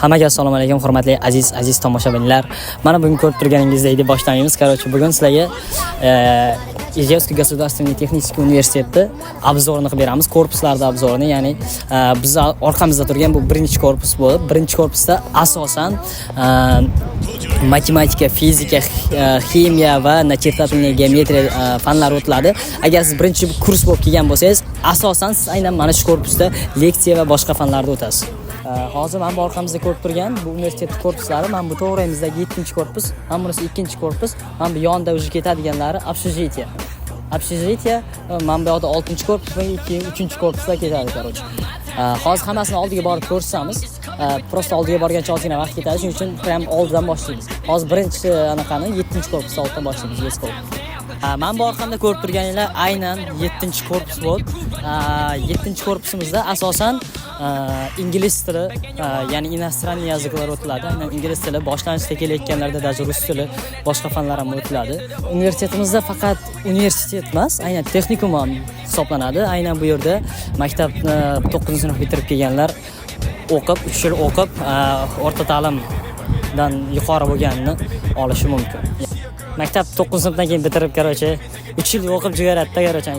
Hammaga assalomu alaykum, hurmatli aziz tomoshabinlar. Mana bugun ko'rib turganingizdek boshlaymiz. Короче, bugun sizlarga Ijevskiy государственный технический universiteti obzorini qilib beramiz, korpuslarda obzorini. Ya'ni biz orqamizda turgan bu birinchi korpus bo'lib, birinchi korpusda asosan matematika, fizika, ximiya va начертательная geometriya fanlari o'tiladi. Agar siz birinchi kurs bo'lib kelgan bo'lsangiz, asosan siz aynan mana shu korpusda leksiya va boshqa fanlarda o'tasiz. Hozir mana bu orqamizda ko'rib turgan bu universitet korpuslari, mana bu to'g'rimizdagi 7-korpus, mana bunisi 2-korpus, mana bu yonda o'zi ketadiganlari общежитие. Общежитие, mana bu yoqda 6-korpus va 3-korpuslar ketadi, короче. Hozir hammasini oldiga borib ko'rsamiz. Prosta oldiga borgancha ozgina vaqt ketadi, shuning uchun ham oldidan boshlaymiz. Hozir birinchi anaqani 7-korpus oldidan boshlaymiz, Eskol. Mana bu orqamda ko'rib turganinglar aynan 7-korpus bo'lib, 7-korpusimizda asosan ingliz tili, ya'ni inostraniy yoziklar o'tiladi. Ingliz tili boshlanishda kelayotganlarda даже rus tili, boshqa fanlar ham o'tiladi. Universitetimizda faqat universitet emas, aynan texnikum ham hisoblanadi. Aynan bu yerda maktabni 9-sinf bitirib kelganlar o'qib, 3 yil o'qib, o'rta ta'limdan yuqori bo'lganini olishi mumkin. Maktab 9-sinfdan keyin bitirib, короче, 3 yil o'qib jigaratda, короче,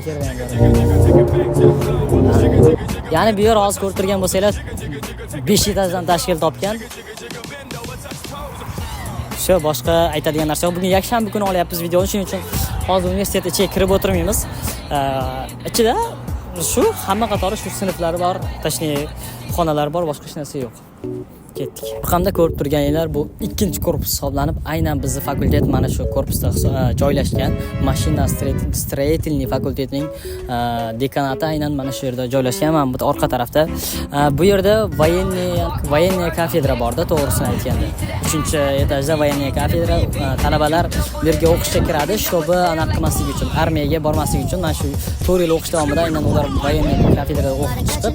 ya'ni bu yer hozir ko'rib turgan bo'lsanglar 5 etajdan tashkil topgan. Shu boshqa aytadigan narsa yo'q. Bugun yakshanba kuni olyapmiz videoni, shuning uchun hozir universitet ichiga kirib o'tirmaymiz. Ichida shu hamma qatori shu sinflari bor, tashni xonalar bor, boshqa hech narsa yo'q. Ketdik. Orqamda ko'rib turganinglar bu 2-korpus hisoblanib, aynan bizning fakultet mana shu korpusda joylashgan. Mashina stроительный fakultetining dekanati aynan mana shu yerda joylashgan. Mana bu orqa tarafda. Bu yerda военная kafedra borda, to'g'risini aytganda. 3-etajda военная kafedra, talabalar bu yerga o'qishga kiradi, чтобы anaqa qilmasligi uchun, armiyaga bormasligi uchun mana shu 4 yil o'qish davomida aynan ular военная kafedrada o'qib chiqib,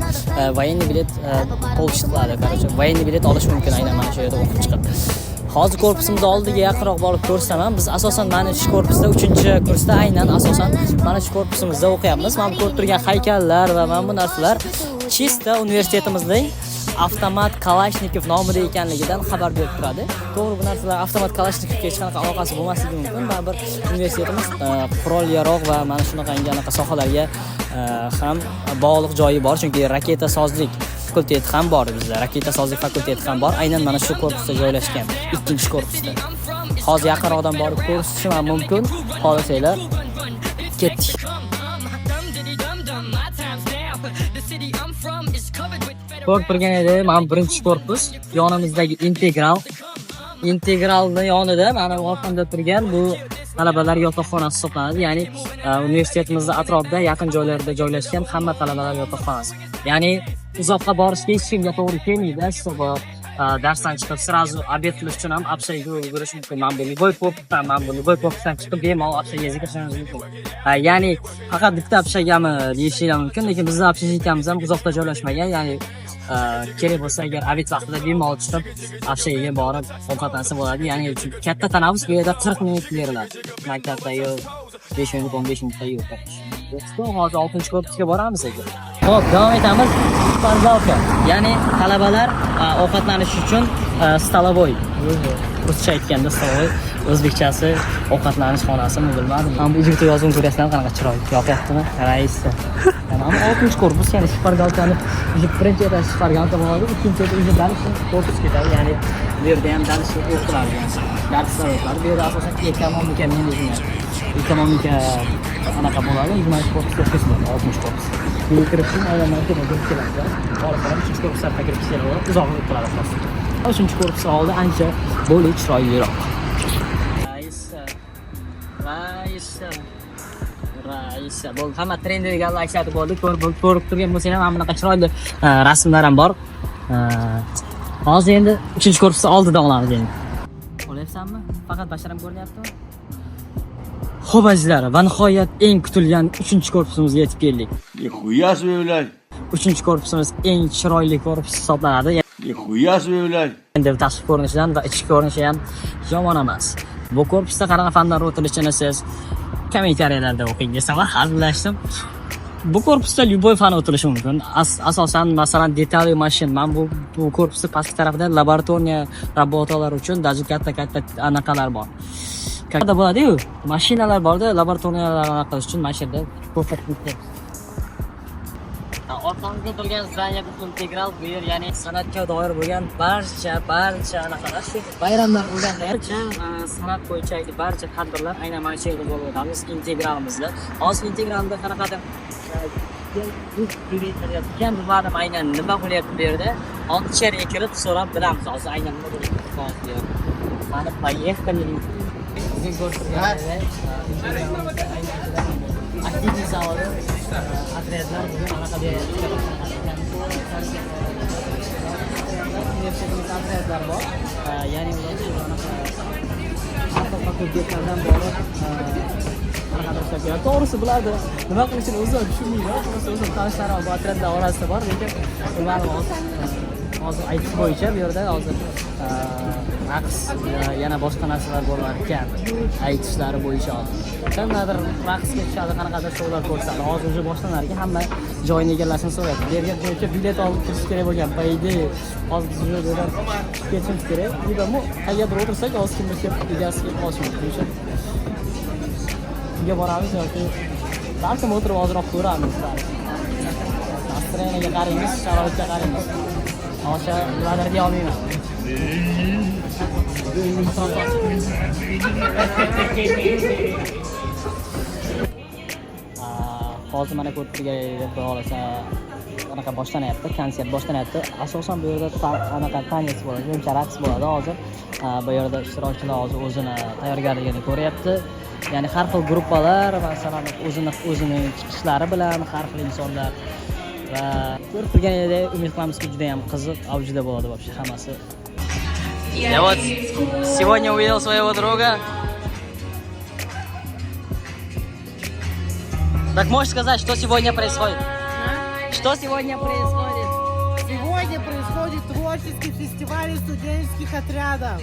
военный bilet получить qiladi. Короче, военный bilet olish mumkin aynan mana shu yerda o'qib chiqib. Hozir korpusimiz oldiga yaqinroq borib ko'rsam ham, biz asosan mana shu korpusda 3-kursda aynan asosan mana shu korpusimizda o'qiyapmiz. Mana bu ko'rib turgan haykallar va mana bu narsalar chista universitetimizning avtomat Kalashnikov nomida ekanligidan xabar berib turadi. To'g'ri, bu narsalar avtomat Kalashnikovga hech qanaqa aloqasi bo'lmasligi mumkin. Baribir universitetimiz qurol yarog' va mana shunaqangi anaqa sohalarga ham bog'liq joyi bor, chunki raketa sozlik fakulteti ham bor bizda. Raketa sozlik fakulteti ham bor. Aynan mana shu korpusda joylashgan, 2-korpusda. Hozir yaqinroqdan borib ko'rishim ham mumkin. Xohlasanglar, ketdik. Ko'rib turgan edi, mana 1-korpus, yonimizdagi integralni yonida mana orqamda turgan bu talabalar yotoqxonasi hisoblanadi. Ya'ni universitetimizning atrofida yaqin joylarda joylashgan hamma talabalar yotoqxonasi. Ya'ni uzoqqa borishga hech kimga to'g'ri kelmaydi. Shu darsdan chiqib sразу obed qilish uchun ham общагаga yugurish mumkin. Mana bu любой korpusdan chiqib bemalol общагаga kirishingiz mumkin. Ya'ni faqat bitta общагami deyishinglar mumkin, lekin bizning общагamiz ham uzoqda joylashmagan. Ya'ni kerak bo'lsa agar obed vaqtida bemalol chiqib общагаga borib ovqatlansa bo'ladi. Ya'ni katta tanaffus bu yerda 40 minut beriladi. Maktabda yo'q, 5 minut, 15 minutda yo'q. Hozir 6-korpusga boramiz ekan. Xo'p, davom etamiz. Spargalka, ya'ni talabalar ovqatlanish uchun stolovoy. Ruscha aytganda stolovoy, o'zbekchasi ovqatlanish xonasimi bilmadim. Mana bu ijtimoiy yozuvni ko'ryapsizlar, qanaqa chiroyli. Yoqyaptimi? Raisi. Mana 6-korpus, ya'ni spargalkani birinchi etaj spargalka bo'ladi, ikkinchi etaj dalish korpus ketadi. Ya'ni bu yerda ham dalish o'qiladi. Darslar o'qiladi. Bu yerda asosan ekonomika menejment, ekonomika anaqa bo'ladi. 20-korpusga o'qiysiz, 6-korpus. Bu kirishim aylanma keladi. Orqadan 3-korpusga kirib keladi. Uzoq o'tadi asosan. 3-korpus oldi ancha bo'li chiroyliroq. Raisa. Bu hamma trendiga galaksiyada bo'ldi. Ko'rib turgan bo'lsanglar, mana bunaqa chiroyli rasmlar ham bor. Hozir endi 3-korpusni oldidan olamiz endi. Olyapsanmi? Faqat basharam ko'rinyaptimi? Xo'p azizlar, va nihoyat eng kutilgan 3-korpusimizga yetib keldik. Nixuya sevlar. 3-korpusimiz eng chiroyli korpus hisoblanadi. Nixuya sevlar. Endi tashqi ko'rinishidan va ichki ko'rinishi ham yomon emas. Bu korpusda qanaqa fanlar o'tilishini siz kommentariyalarda o'qing desam, hazillashdim. bu korpusda любой fan o'tirishi mumkin. Asosan masalan detalli mashin. Men bu korpusning pastki tarafida laboratoriya robotalar uchun даже katta anaqalar bor. Katta bo'ladi-yu, mashinalar borda, laboratoriyalar qilish uchun mana shu yerda ko'rsatib. Orqamizda turgan zdaniya integral bu yer, ya'ni san'atga doir bo'lgan barcha anaqalar shu bayramlar bo'lganda barcha san'at bo'yicha barcha tadbirlar aynan mana shu yerda bo'lib o'tamiz integralimizda. Hozir integralda qanaqadir bu ma'lum aynan nima bo'lyapti bu yerda. Hozir icheriga kirib so'rab bilamiz hozir aynan nima bo'lyapti. Mana поехали. Sizin ko'rsatganlar aktivlik zavodi adreslar bugün anaqada universitetimiz adreslar bor. Ya'ni ular fakultetlardan borib to'g'risi bularni nima qilishini o'zim tushunmayman. O'zim tanishlarim bu adreslar orasida bor, lekin ma'lumot hozir aytish bo'yicha bu yerda hozir raqs yana boshqa narsalar bo'lar ekan aytishlari bo'yicha hozir qanaqadir raqsga tushadi, qanaqadir shoular ko'rsatadi. Hozir уже boshlanar ekan, hamma joyini egallashini so'rayapti. Bergan joyga bilet olib kirish kerak bo'lgan payda hozir biz уже joydan ketishimiz kerak. Bilamu qayerda o'tirsak hozir kimdir kelib egasiga qolishi mumkin. O'sha uyga boramiz yoki balkim o'tirib ozroq ko'ramiz. Astroniyga qaraymiz, sharoitga qaraymiz. Osha ularga deya olmayman. Hozir mana ko'rib turganingizdek bo'lsa, anaqa boshlanyapti, konsert boshlanyapti. Asosan bu yerda anaqa tanets bo'ladi, shuncha raqs bo'ladi hozir. Bu yerda ishtirokchilar hozir o'zini tayyorgarligini ko'ryapti. Ya'ni har xil gruppalar, masalan, o'zining chiqishlari bilan har xil insonlar va ko'rib turganingizdek umid qilamizki juda ham qiziq, avjida bo'ladi вообще hammasi. Я вот сегодня увидел своего друга. Так можешь сказать, что сегодня происходит? Что сегодня происходит? Сегодня происходит творческий фестиваль студенческих отрядов.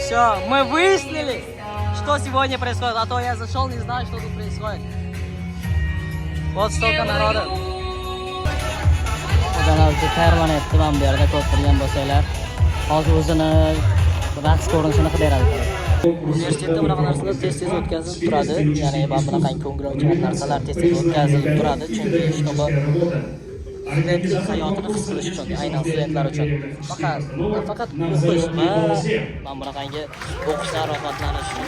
Все, мы выяснили, что сегодня происходит, а то я зашел, не знаю, что тут происходит. Вот столько народа. Tayyorlanyapti, mana bu yerda ko'rib turgan bo'lsanglar. Hozir o'zini raqs ko'rinishini qilib beradi. Universitetda bunaqa narsalar tez o'tkazilib turadi. Ya'ni bunaqa ko'ngilochar narsalar tez o'tkazilib turadi, chunki shunday studentlik hayotini his qilish uchun, aynan studentlar uchun. Faqat o'qish va mana bunaqangi o'qishlar rohatlanish uchun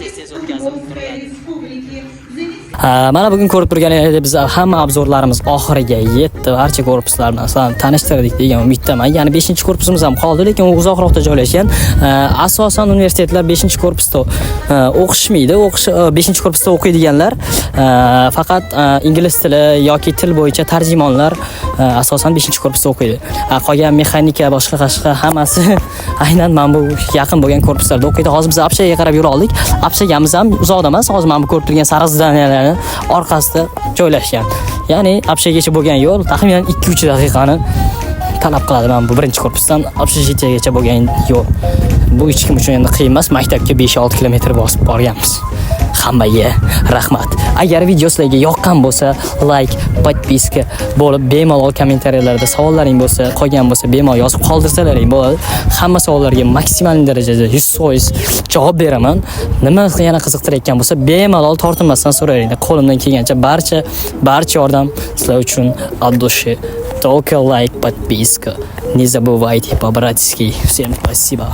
tez o'tkazilib turadi. Mana bugun ko'rib turganingizdek biz hamma obzorlarimiz oxiriga yetdi. Barcha korpuslar bilan sizlarni tanishtirdik degan umiddaman. Ya'ni 5-korpusimiz ham qoldi, lekin u uzoqroqda joylashgan. Asosan universitetlar 5-korpusda o'qishmaydi. 5-korpusda o'qiydiganlar faqat ingliz tili yoki til bo'yicha tarjimonlar asosan 5-korpusda o'qiydi. Qolgan mexanika, boshqa hammasi aynan mana bu yaqin bo'lgan korpuslarda o'qiydi. Hozir biz Apshaga qarab yura oldik. Apshagamiz ham uzoqda emas. Hozir mana bu ko'rib turgan sariq zdaniyalarning orqasida joylashgan. Ya'ni Apshagacha bo'lgan yo'l taxminan 2-3 daqiqani talab qiladi. Mana bu 1-korpusdan Apshagacha bo'lgan yo'l. Bu hech kim uchun endi qiyin emas. Maktabga 5-6 kilometr bosib borganmiz. Hammaga rahmat. Agar video sizlarga yoqqan bo'lsa, like, podpiska bo'lib, bemalol kommentariyalarda savollaring bo'lsa, qolgan bo'lsa, bemalol yozib qoldirsalaring bo'ladi. Hamma savollarga maksimal darajada 100% javob beraman. Nima yana qiziqtirayotgan bo'lsa, bemalol tortinmasdan so'raying. Qo'limdan kelgancha barcha yordam sizlar uchun от души. Только лайк, подписка. Не забывайте по-братски. Всем спасибо.